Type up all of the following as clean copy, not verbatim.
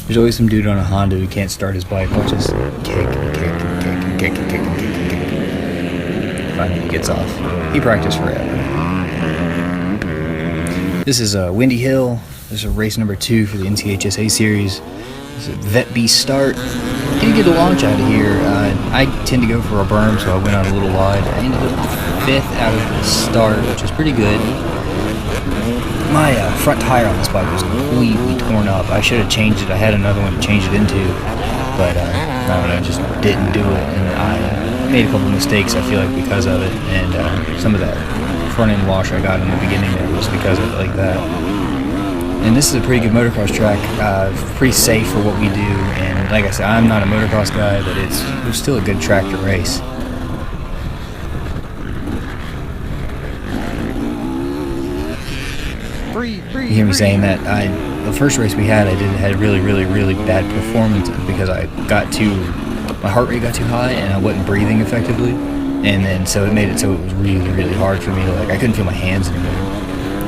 There's always some dude on a Honda who can't start his bike. Watch this. Kick and kick and kick and kick and kick and kick and kick. Finally he gets off. He practiced forever. This is Windy Hill. This is race number 2 for the NCHSA series. This is a Vet Beast start. Didn't get a launch out of here. I tend to go for a berm, so I went out a little wide. I ended up 5th out of the start, which is pretty good. My front tire on this bike was completely torn up. I should have changed it. I had another one to change it into, but I don't know, just didn't do it. And I made a couple mistakes, I feel like, because of it. And some of that front end wash I got in the beginning there was because of it like that. And this is a pretty good motocross track, pretty safe for what we do. And like I said, I'm not a motocross guy, but it was still a good track to race. You hear me saying that the first race we had, I had a really bad performance because my heart rate got too high and I wasn't breathing effectively, and then so it made it so it was really hard for me to, like, I couldn't feel my hands anymore.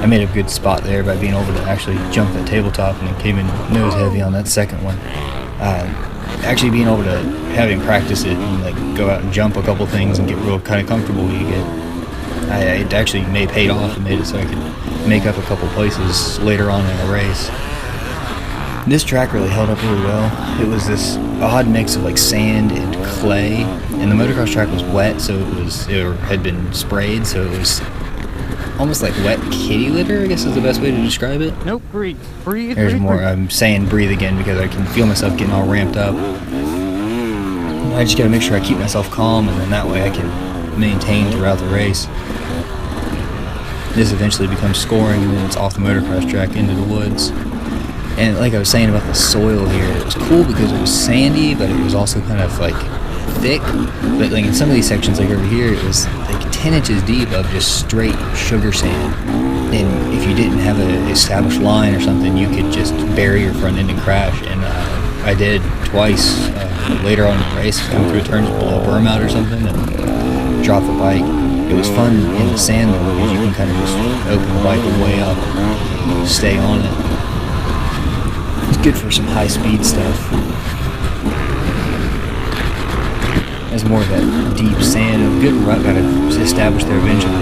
I made a good spot there by being able to actually jump that tabletop, and it came in nose heavy on that second one. Actually being able to having practice it and like go out and jump a couple things and get real kind of comfortable, it actually paid off and made it so I could make up a couple places later on in the race. This track really held up really well. It was this odd mix of like sand and clay, and the motocross track was wet, so it had been sprayed, so it was almost like wet kitty litter, I guess is the best way to describe it. Nope, breathe. There's more. I'm saying breathe again because I can feel myself getting all ramped up. I just gotta make sure I keep myself calm, and then that way I can maintain throughout the race. This eventually becomes scoring, and then it's off the motocross track into the woods. And like I was saying about the soil here, it was cool because it was sandy, but it was also kind of like thick. But like in some of these sections, like over here, it was like 10 inches deep of just straight sugar sand. And if you didn't have an established line or something, you could just bury your front end and crash. And I did twice later on in the race, come through a turn, just blow a berm out or something, and drop the bike. It was fun in the sand though, because you can kind of just open the bike way up and stay on it. It's good for some high-speed stuff. There's more of that deep sand. A good rut got established there eventually.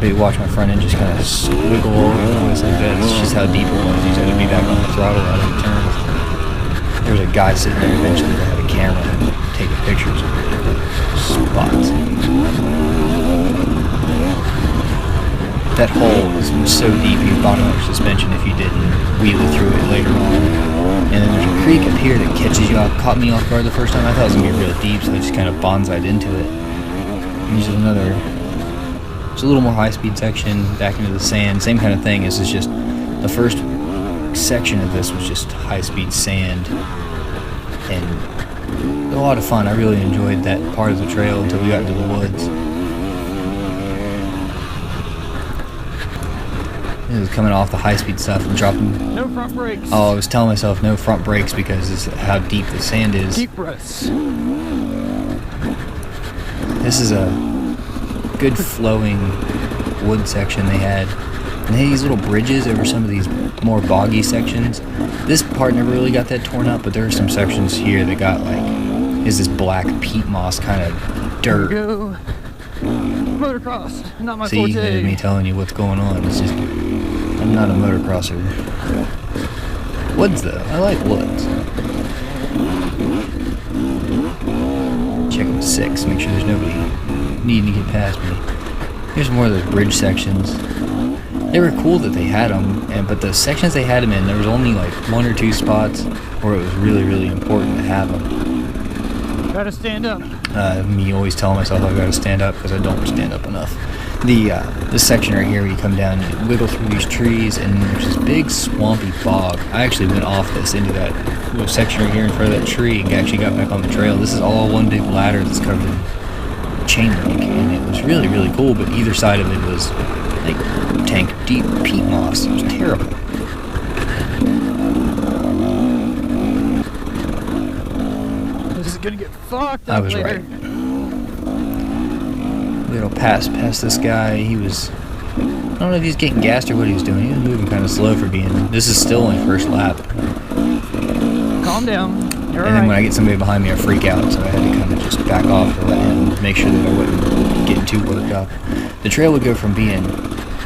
But you watch my front end just kind of wiggle all over the place like that. It's just how deep it was. You had to be back on the throttle out of the turns. There was a guy sitting there eventually that had a camera taking pictures of spots. That hole was so deep you bottom up suspension if you didn't wheelie through it later on. And then there's a creek up here that catches you off. Caught me off guard the first time. I thought it was going to be real deep, so I just kind of bonsaied into it. And there's it's a little more high-speed section back into the sand. Same kind of thing. It's just the first section of this was just high-speed sand. And a lot of fun. I really enjoyed that part of the trail until we got into the woods. It was coming off the high-speed stuff and dropping. No front brakes. Oh, I was telling myself no front brakes because this is how deep the sand is. Deep breaths. This is a good flowing wood section they had. And they had these little bridges over some of these more boggy sections. This part never really got that torn up, but there are some sections here that got is this black peat moss kind of dirt. Here we go. Motocross, not my See, forte. me telling you what's going on. It's just, I'm not a motocrosser. Woods though, I like woods. Check them 6, make sure there's nobody needing to get past me. Here's more of those bridge sections. They were cool that they had them, but the sections they had them in, there was only like 1 or 2 spots where it was really important to have them. Gotta stand up. Me always telling myself I gotta stand up because I don't stand up enough. This section right here where you come down and you wiggle through these trees, and there's this big swampy bog. I actually went off this into that little section right here in front of that tree and actually got back on the trail. This is all one big ladder that's covered in chain link, and it was really cool, but either side of it was like tank deep peat moss. It was terrible. This is gonna get fucked up. I was later. right. We'll pass this guy. He was, I don't know if he's getting gassed or what he was doing. He was moving kind of slow for being, this is still only first lap. calm down. You're And then when I alright. get somebody behind me, I freak out, so I had to kind of just back off to let him make sure that I wasn't getting too worked up. The trail would go from being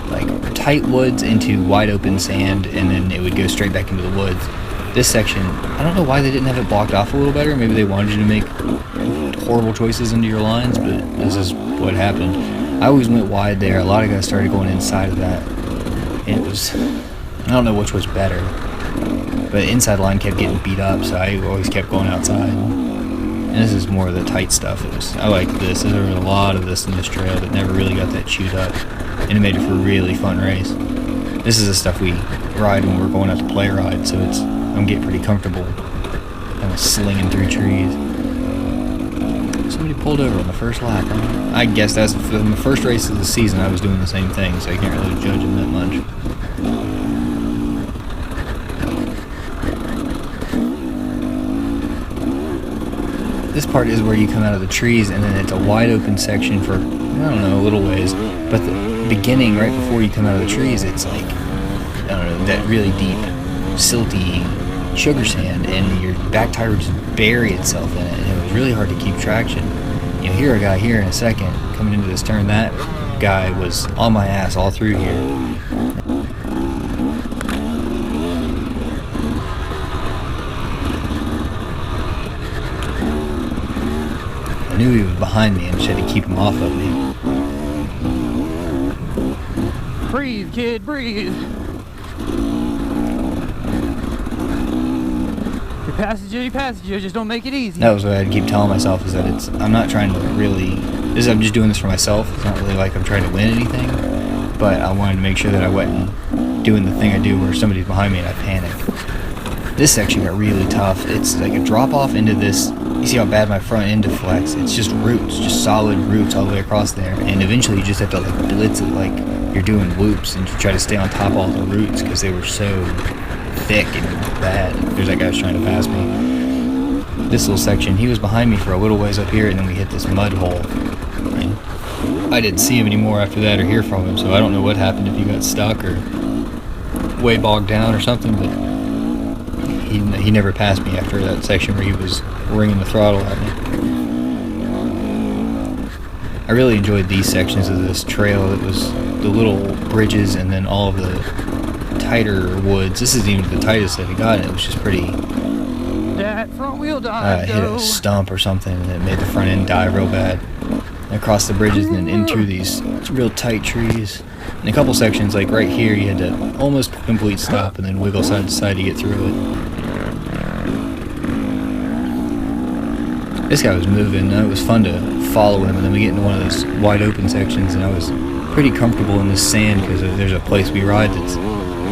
like tight woods into wide open sand, and then it would go straight back into the woods. This section, I don't know why they didn't have it blocked off a little better. Maybe they wanted you to make horrible choices into your lines, but this is what happened. I always went wide there. A lot of guys started going inside of that. And it was, I don't know which was better, but the inside line kept getting beat up, so I always kept going outside. And this is more of the tight stuff. I like this. There was a lot of this in this trail that never really got that chewed up, and it made it for a really fun race. This is the stuff we ride when we're going out to play ride, so I'm getting pretty comfortable kind of slinging through trees. Somebody pulled over on the first lap. Huh? I guess that's from the first race of the season. I was doing the same thing, so I can't really judge him that much. This part is where you come out of the trees, and then it's a wide open section for, I don't know, a little ways. But the beginning, right before you come out of the trees, it's like, I don't know, that really deep, silty sugar sand, and your back tire would just bury itself in it, and it was really hard to keep traction. You'll hear a guy here in a second coming into this turn. That guy was on my ass all through here. I knew he was behind me and just had to keep him off of me. Breathe, kid, breathe. Your passenger, just don't make it easy. That was what I had to keep telling myself, is that I'm not trying to really, I'm just doing this for myself. It's not really like I'm trying to win anything, but I wanted to make sure that I wasn't doing the thing I do where somebody's behind me and I panic. This section got really tough. It's like a drop off into this, you see how bad my front end deflects. It's just roots, just solid roots all the way across there, and eventually you just have to like blitz it like you're doing loops and try to stay on top of all the roots because they were so thick and bad. There's that guy who's trying to pass me. This little section, he was behind me for a little ways up here, and then we hit this mud hole. And I didn't see him anymore after that or hear from him, so I don't know what happened, if he got stuck or way bogged down or something, but he never passed me after that section where he was ringing the throttle at me. I really enjoyed these sections of this trail. It was the little bridges and then all of the tighter woods. This isn't even the tightest that it got, and it was just pretty. That front wheel I dive, hit a stump or something, and it made the front end dive real bad. And across the bridges and then in through these real tight trees. In a couple sections, like right here, you had to almost complete stop and then wiggle side to side to get through it. This guy was moving, and it was fun to follow him, and then we get into one of those wide open sections, and I was pretty comfortable in this sand because there's a place we ride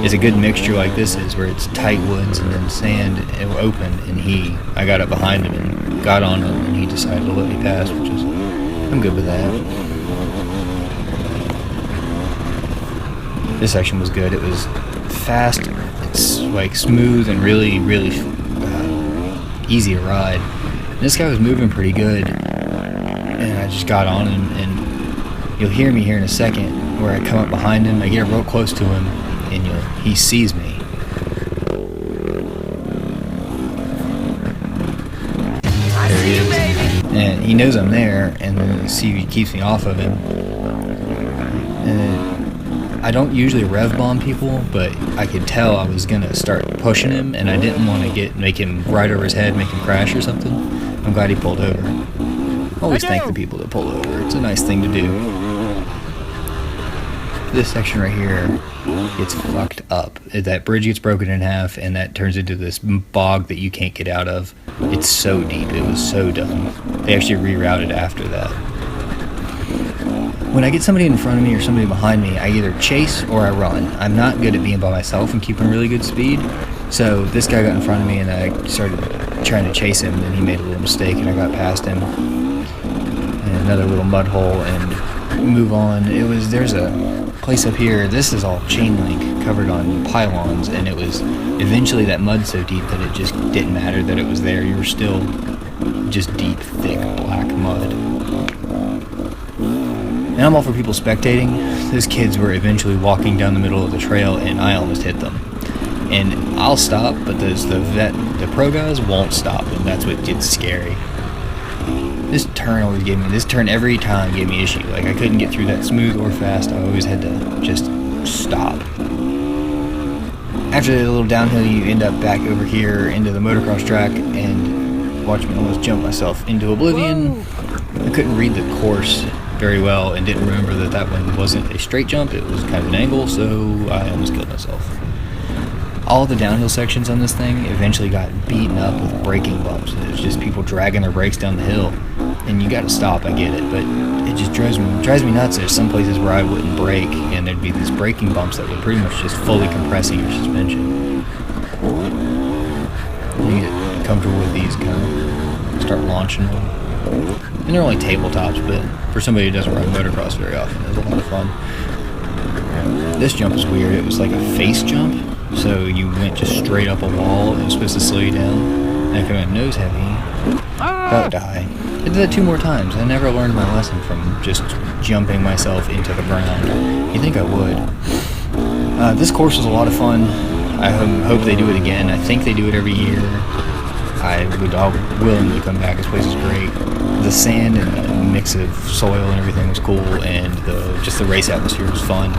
it's a good mixture like this is, where it's tight woods and then sand open, and I got up behind him and got on him, and he decided to let me pass, which is, I'm good with that. This section was good. It was fast, it's like smooth and really, really easy to ride. And this guy was moving pretty good, and I just got on him, and you'll hear me here in a second where I come up behind him, I get real close to him, and he sees me. There he is. And he knows I'm there, and then he keeps me off of him. And I don't usually rev bomb people, but I could tell I was gonna start pushing him, and I didn't want to make him right over his head, make him crash or something. I'm glad he pulled over. Always thank the people that pull over. It's a nice thing to do. This section right here gets fucked up. That bridge gets broken in half, and that turns into this bog that you can't get out of. It's so deep. It was so dumb. They actually rerouted after that. When I get somebody in front of me or somebody behind me, I either chase or I run. I'm not good at being by myself and keeping really good speed. So this guy got in front of me, and I started trying to chase him, and he made a little mistake, and I got past him. And another little mud hole, and move on. There's a place up here. This is all chain link covered on pylons, and it was eventually that mud so deep that it just didn't matter that it was there. You were still just deep, thick, black mud. And I'm all for people spectating. Those kids were eventually walking down the middle of the trail, and I almost hit them. and I'll stop, but the pro guys won't stop, and that's what gets scary. This turn every time gave me issue. Like I couldn't get through that smooth or fast. I always had to just stop. After the little downhill, you end up back over here into the motocross track, and watch me almost jump myself into oblivion. I couldn't read the course very well and didn't remember that one wasn't a straight jump, it was kind of an angle, so I almost killed myself. All the downhill sections on this thing eventually got beaten up with braking bumps. It was just people dragging their brakes down the hill, and you gotta stop, I get it, but it just drives me nuts. There's some places where I wouldn't brake, and there'd be these braking bumps that were pretty much just fully compressing your suspension. You get comfortable with these, kind of start launching them. And they're only tabletops, but for somebody who doesn't run motocross very often, it was a lot of fun. This jump is weird. It was like a face jump, so you went just straight up a wall. It was supposed to slow you down. And if I went nose heavy, I would die. I did that 2 more times. I never learned my lesson from just jumping myself into the ground. You'd think I would. This course was a lot of fun. I hope they do it again. I think they do it every year. I'll willingly come back. This place is great. The sand and the mix of soil and everything was cool, and just the race atmosphere was fun.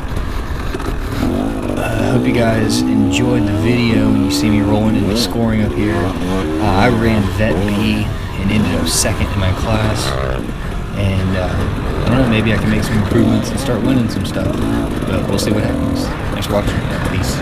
I hope you guys enjoyed the video and you see me rolling into scoring up here. I ran Vet B and ended up second in my class, and I don't know, maybe I can make some improvements and start winning some stuff, but we'll see what happens. Thanks for watching. Peace.